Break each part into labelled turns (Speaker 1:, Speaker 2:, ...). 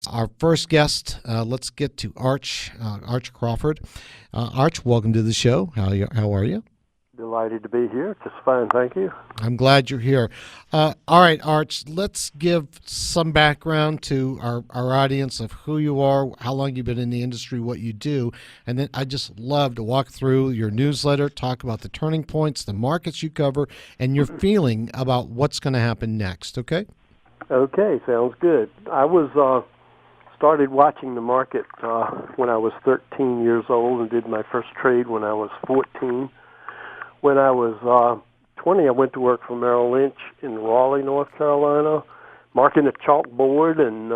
Speaker 1: Our first guest, let's get to Arch Crawford. Arch, welcome to the show. How are you?
Speaker 2: Delighted to be here. Just fine, thank you.
Speaker 1: I'm glad you're here. All right, Arch, let's give some background to our audience of who you are, how long you've been in the industry, what you do, and then I just love to walk through your newsletter, talk about the turning points, the markets you cover, and your feeling about what's going to happen next, okay?
Speaker 2: Okay, sounds good. I was started watching the market when I was 13 years old and did my first trade when I was 14. When I was 20, I went to work for Merrill Lynch in Raleigh, North Carolina, marking a chalkboard, and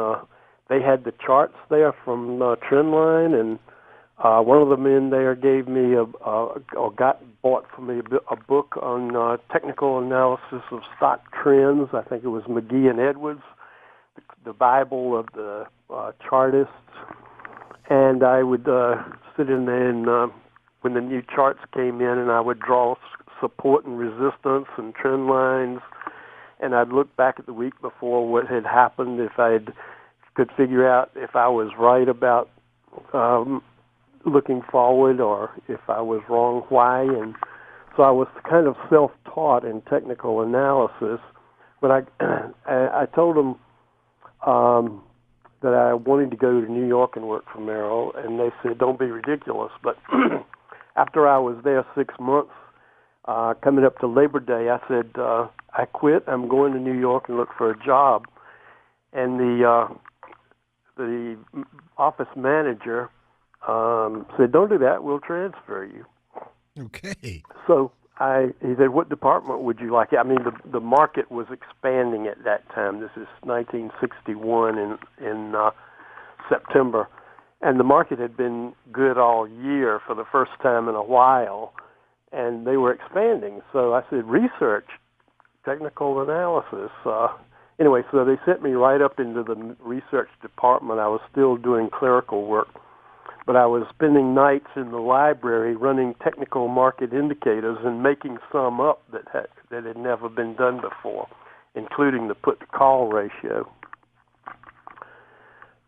Speaker 2: they had the charts there from Trendline, and one of the men there gave me bought for me a book on technical analysis of stock trends. I think it was McGee and Edwards, the Bible of the chartists, and I would sit in there and when the new charts came in, and I would draw support and resistance and trend lines, and I'd look back at the week before what had happened, if I could figure out if I was right about looking forward or if I was wrong, why. And so I was kind of self-taught in technical analysis. But I told them that I wanted to go to New York and work for Merrill, and they said, don't be ridiculous. But after I was there 6 months, coming up to Labor Day, I said, I quit. I'm going to New York and look for a job. And the office manager said, don't do that. We'll transfer you.
Speaker 1: Okay.
Speaker 2: So he said, what department would you like? I mean, the market was expanding at that time. This is 1961 in September. And the market had been good all year for the first time in a while, and they were expanding. So I said, research, technical analysis. Anyway, so they sent me right up into the research department. I was still doing clerical work, but I was spending nights in the library running technical market indicators and making some up that had never been done before, including the put-to-call ratio.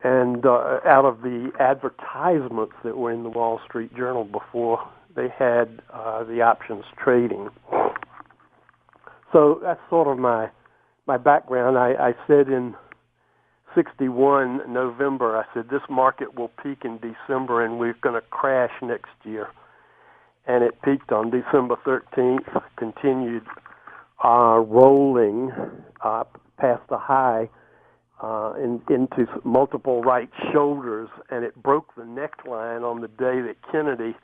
Speaker 2: And out of the advertisements that were in the Wall Street Journal before they had the options trading. So that's sort of my background. I said in 61 November, I said, this market will peak in December and we're going to crash next year. And it peaked on December 13th, continued rolling past the high into multiple right shoulders, and it broke the neckline on the day that Kennedy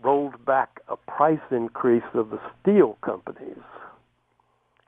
Speaker 2: rolled back a price increase of the steel companies.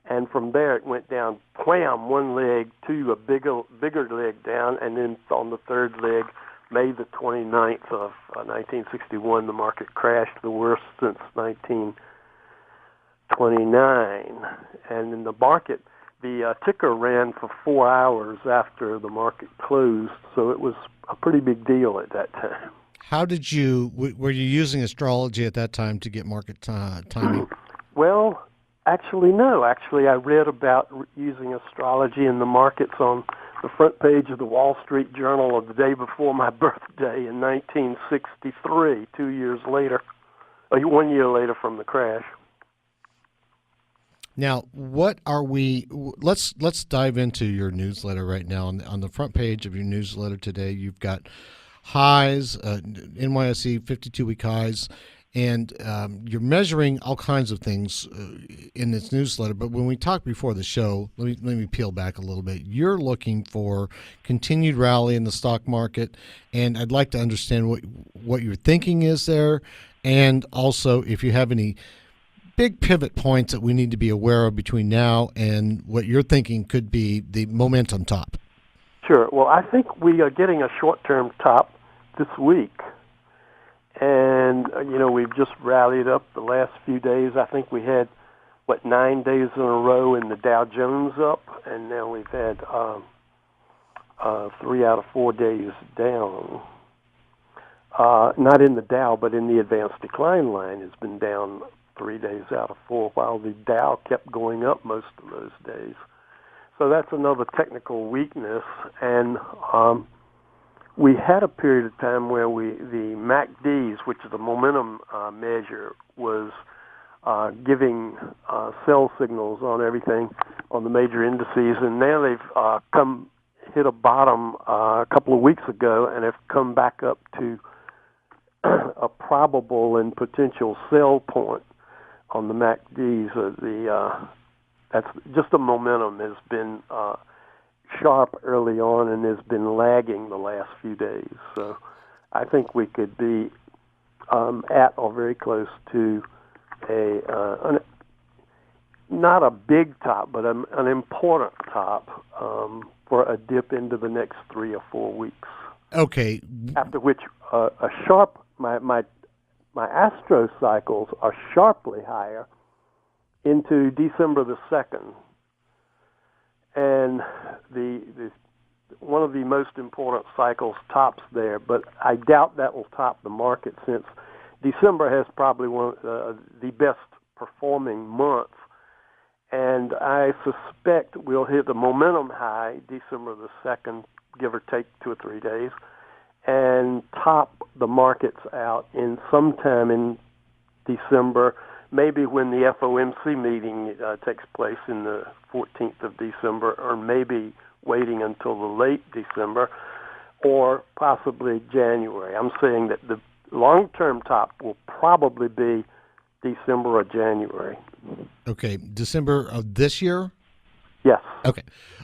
Speaker 2: And from there it went down, wham, one leg to a bigger leg down, and then on the third leg, May the 29th of 1961, the market crashed the worst since 1929. And in the market, the ticker ran for 4 hours after the market closed, so it was a pretty big deal at that time.
Speaker 1: How did were you using astrology at that time to get market timing?
Speaker 2: Well, actually, no. Actually, I read about using astrology in the markets on the front page of the Wall Street Journal of the day before my birthday in 1963, 2 years later, 1 year later from the crash.
Speaker 1: Now, what are we? Let's dive into your newsletter right now. On the front page of your newsletter today, you've got highs, NYSE 52-week highs, and you're measuring all kinds of things in this newsletter. But when we talked before the show, let me peel back a little bit. You're looking for continued rally in the stock market, and I'd like to understand what your thinking is there, and also if you have any big pivot points that we need to be aware of between now and what you're thinking could be the momentum top.
Speaker 2: Sure. Well, I think we are getting a short-term top this week. And, we've just rallied up the last few days. I think we had, 9 days in a row in the Dow Jones up, and now we've had 3 out of 4 days down. Not in the Dow, but in the advanced decline line has been down 3 days out of 4, while the Dow kept going up most of those days. So that's another technical weakness. And we had a period of time where the MACDs, which is a momentum measure, was giving sell signals on everything on the major indices, and now they've hit a bottom a couple of weeks ago and have come back up to a probable and potential sell point on the MACDs. That's just the momentum has been sharp early on and has been lagging the last few days. So I think we could be at or very close to not a big top, but an important top for a dip into the next 3 or 4 weeks.
Speaker 1: Okay.
Speaker 2: After which a sharp my astro cycles are sharply higher into December the 2nd, and the one of the most important cycles tops there. But I doubt that will top the market, since December has probably one of the best performing months, and I suspect we'll hit the momentum high December the 2nd, give or take 2 or 3 days, and top the markets out in sometime in December, maybe when the FOMC meeting takes place in the 14th of December, or maybe waiting until the late December, or possibly January. I'm saying that the long-term top will probably be December or January.
Speaker 1: Okay, December of this year?
Speaker 2: Yes.
Speaker 1: Okay.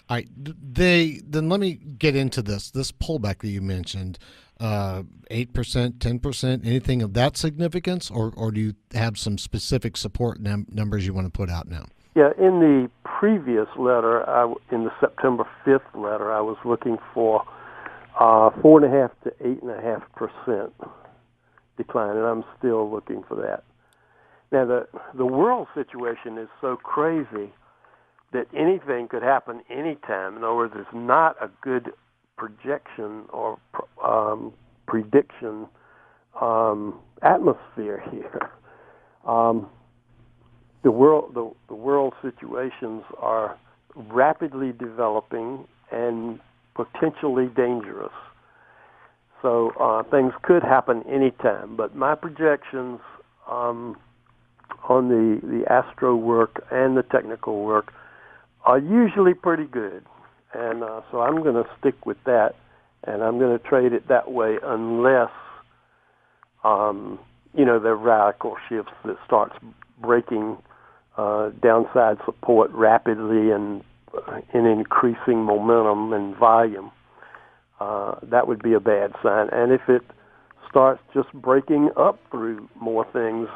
Speaker 1: All right. Then let me get into this pullback that you mentioned. 8%, 10%, anything of that significance, or do you have some specific support numbers you want to put out now?
Speaker 2: Yeah, in the previous letter, in the September 5th letter, I was looking for 4.5% to 8.5% decline, and I'm still looking for that. Now, the world situation is so crazy that anything could happen anytime. In other words, it's not a good projection or prediction atmosphere here. The world situations are rapidly developing and potentially dangerous. So things could happen anytime. But my projections on the astro work and the technical work are usually pretty good. And so I'm going to stick with that, and I'm going to trade it that way unless, there are radical shifts that starts breaking downside support rapidly and in increasing momentum and volume. That would be a bad sign. And if it starts just breaking up through more things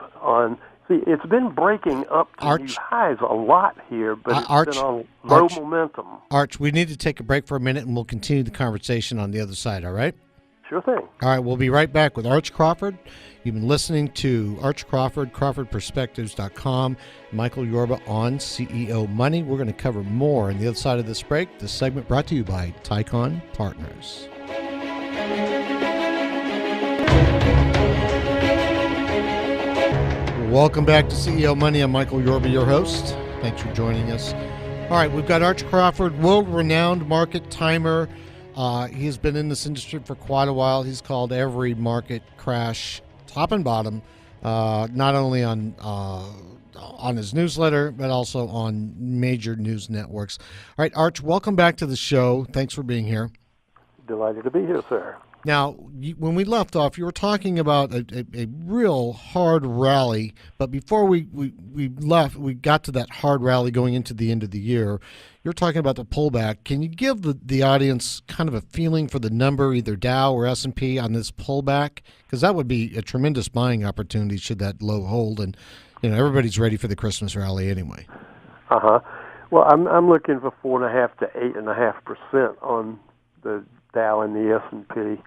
Speaker 2: it's been breaking up to new highs a lot here, but it's been on low momentum.
Speaker 1: Arch, we need to take a break for a minute, and we'll continue the conversation on the other side, all right?
Speaker 2: Sure thing.
Speaker 1: All right, we'll be right back with Arch Crawford. You've been listening to Arch Crawford, CrawfordPerspectives.com, Michael Yorba on CEO Money. We're going to cover more on the other side of this break. This segment brought to you by Tycon Partners. Welcome back to CEO Money. I'm Michael Yorba, your host. Thanks for joining us. All right, we've got Arch Crawford, world-renowned market timer. He has been in this industry for quite a while. He's called every market crash top and bottom, not only on his newsletter, but also on major news networks. All right, Arch, welcome back to the show. Thanks for being here.
Speaker 2: Delighted to be here, sir.
Speaker 1: Now, when we left off, you were talking about a real hard rally, but before we got to that hard rally going into the end of the year. You're talking about the pullback. Can you give the audience kind of a feeling for the number, either Dow or S&P, on this pullback? Because that would be a tremendous buying opportunity should that low hold, and everybody's ready for the Christmas rally anyway.
Speaker 2: Well, I'm looking for 4.5% to 8.5% on the Dow and the S&P.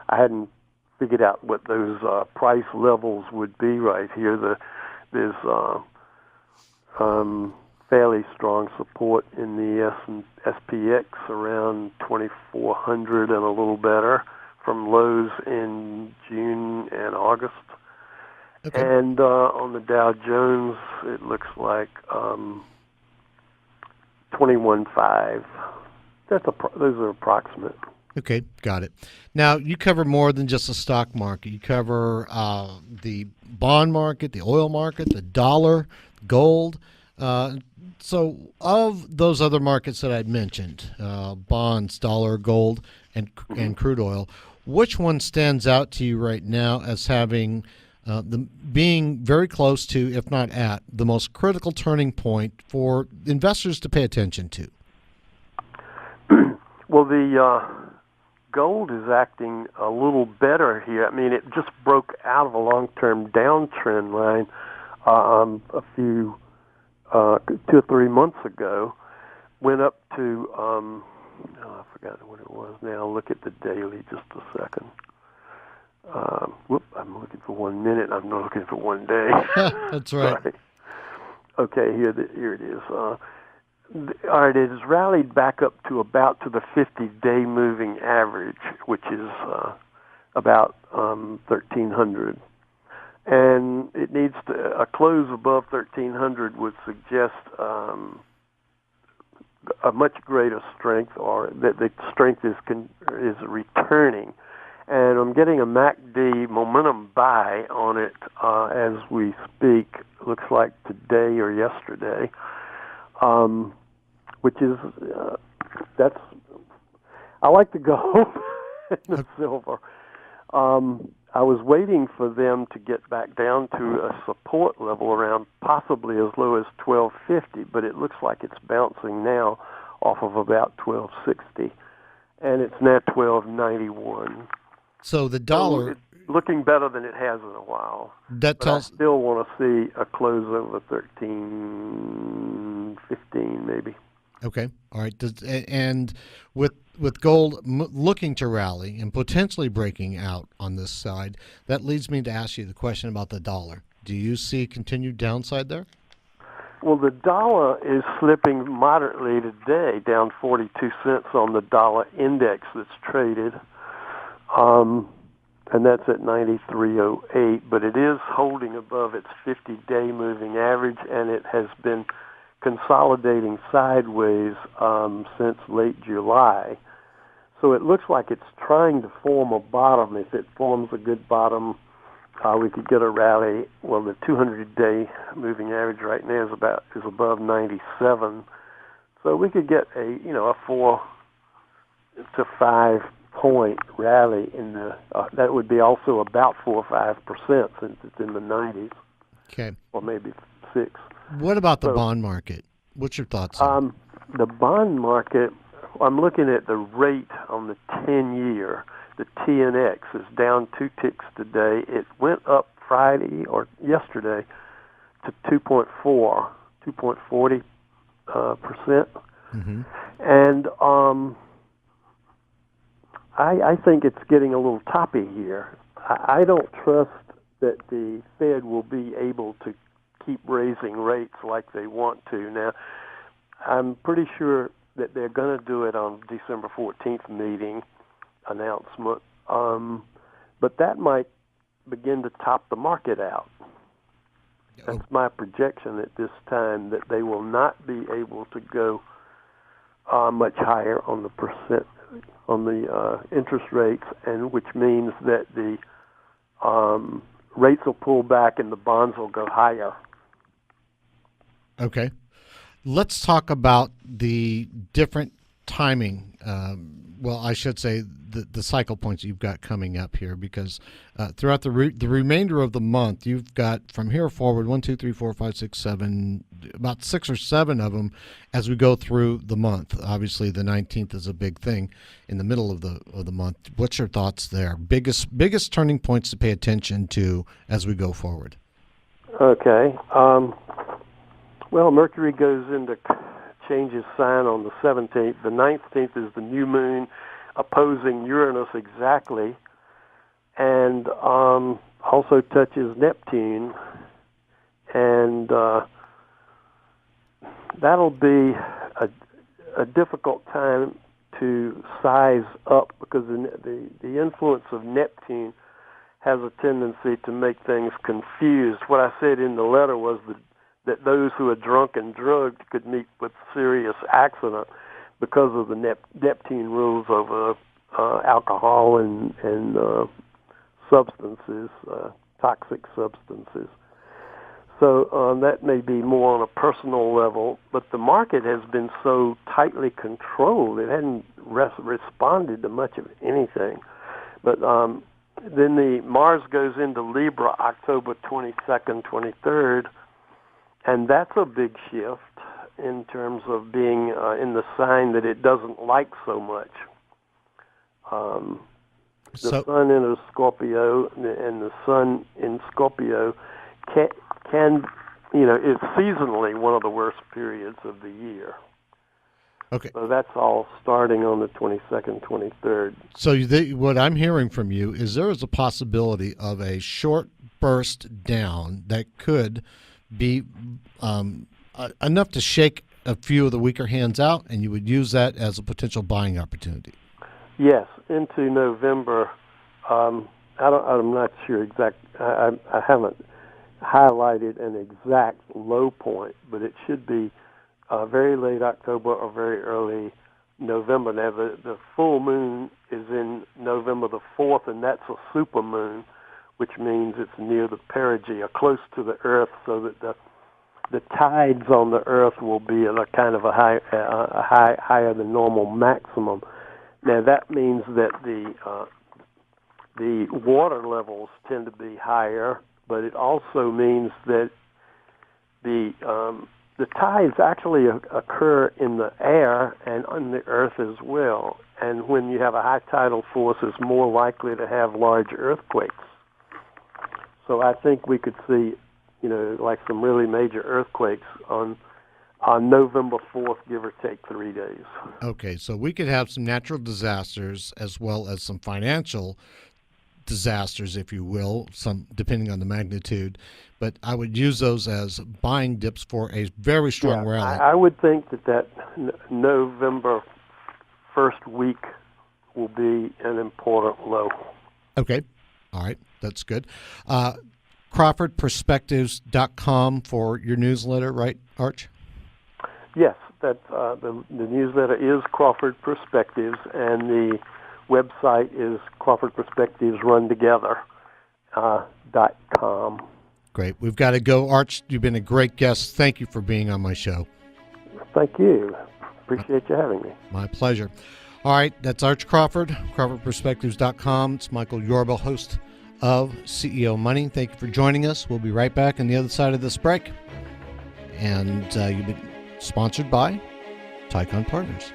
Speaker 2: I hadn't figured out what those price levels would be right here. There's fairly strong support in the SPX around 2,400 and a little better from lows in June and August.
Speaker 1: Okay.
Speaker 2: And on the Dow Jones, it looks like 21.5. Those are approximate.
Speaker 1: Okay, got it. Now, you cover more than just the stock market. You cover the bond market, the oil market, the dollar, gold. So, of those other markets that I mentioned, bonds, dollar, gold, and crude oil, which one stands out to you right now as having being very close to, if not at, the most critical turning point for investors to pay attention to?
Speaker 2: Well, the gold is acting a little better here. I mean, it just broke out of a long-term downtrend line a few 2 or 3 months ago. Went up to I forgot what it was. Now I'll look at the daily just a second. I'm looking for 1 minute. I'm not looking for 1 day.
Speaker 1: That's right.
Speaker 2: Sorry. Okay, here it is. All right, it has rallied back up to about to the 50-day moving average, which is about 1,300. And it needs a close above 1,300 would suggest a much greater strength, or that the strength is returning. And I'm getting a MACD momentum buy on it as we speak. Looks like today or yesterday. Which is, I like the gold and the silver. I was waiting for them to get back down to a support level around possibly as low as 1250, but it looks like it's bouncing now off of about 1260, and it's now 1291.
Speaker 1: So the dollar...
Speaker 2: So it's looking better than it has in a while.
Speaker 1: That tells...
Speaker 2: I still want to see a close over 1315 maybe.
Speaker 1: Okay, all right. And with gold looking to rally and potentially breaking out on this side, that leads me to ask you the question about the dollar. Do you see continued downside there?
Speaker 2: Well, the dollar is slipping moderately today, down 42 cents on the dollar index that's traded. And that's at 93.08, but it is holding above its 50-day moving average, and it has been consolidating sideways since late July. So it looks like it's trying to form a bottom. If it forms a good bottom, we could get a rally. Well, the 200-day moving average right now is above 97. So we could get a 4 to 5 point rally in the that would be also about 4 or 5% since it's in the 90s.
Speaker 1: Okay.
Speaker 2: Or maybe 6.
Speaker 1: What about the bond market? What's your thoughts on
Speaker 2: the bond market? I'm looking at the rate on the 10-year. The TNX is down 2 ticks today. It went up Friday or yesterday to 2.40%.
Speaker 1: Mm-hmm.
Speaker 2: And I think it's getting a little toppy here. I don't trust that the Fed will be able to keep raising rates like they want to. Now, I'm pretty sure that they're going to do it on December 14th meeting announcement, but that might begin to top the market out. That's my projection at this time, that they will not be able to go much higher on the percent, on the interest rates, and which means that the rates will pull back and the bonds will go higher.
Speaker 1: Okay. Let's talk about the different timing. Well, I should say the cycle points you've got coming up here, because throughout the remainder of the month, you've got from here forward 1, 2, 3, 4, 5, 6, 7, about 6 or 7 of them as we go through the month. Obviously, the 19th is a big thing in the middle of the month. What's your thoughts there? Biggest turning points to pay attention to as we go forward.
Speaker 2: Okay. Well, Mercury goes into changes sign on the 17th. The 19th is the new moon opposing Uranus exactly, and also touches Neptune, and that'll be a difficult time to size up, because the influence of Neptune has a tendency to make things confused. What I said in the letter was that those who are drunk and drugged could meet with serious accident because of the Neptune rules over alcohol and substances, toxic substances. So that may be more on a personal level, but the market has been so tightly controlled, it hadn't responded to much of anything. But then the Mars goes into Libra October 22nd, 23rd, and that's a big shift in terms of being in the sign that it doesn't like so much. The Sun enters Scorpio, and the Sun in Scorpio can is seasonally one of the worst periods of the year.
Speaker 1: Okay.
Speaker 2: So that's all starting on the 22nd, 23rd.
Speaker 1: So what I'm hearing from you is there is a possibility of a short burst down that could be enough to shake a few of the weaker hands out, and you would use that as a potential buying opportunity.
Speaker 2: Yes, into November. I'm not sure exact. I haven't highlighted an exact low point, but it should be very late October or very early November. Now, the full moon is in November the 4th, and that's a super moon, which means it's near the perigee or close to the Earth, so that the tides on the Earth will be at a kind of a higher than normal maximum. Now, that means that the water levels tend to be higher, but it also means that the tides actually occur in the air and on the earth as well. And when you have a high tidal force, it's more likely to have large earthquakes. So I think we could see, like some really major earthquakes on November 4th, give or take 3 days.
Speaker 1: Okay, so we could have some natural disasters as well as some financial disasters, if you will, some depending on the magnitude. But I would use those as buying dips for a very strong rally.
Speaker 2: I would think that November first week will be an important low.
Speaker 1: Okay. All right. That's good. CrawfordPerspectives.com for your newsletter, right, Arch?
Speaker 2: Yes, that the newsletter is Crawford Perspectives, and the website is CrawfordPerspectivesRunTogether.com.
Speaker 1: Great. We've got to go. Arch, you've been a great guest. Thank you for being on my show.
Speaker 2: Thank you. Appreciate you having me.
Speaker 1: My pleasure. All right, that's Arch Crawford, CrawfordPerspectives.com. It's Michael Yorba, host of CEO Money. Thank you for joining us. We'll be right back on the other side of this break. And you've been sponsored by Tycon Partners.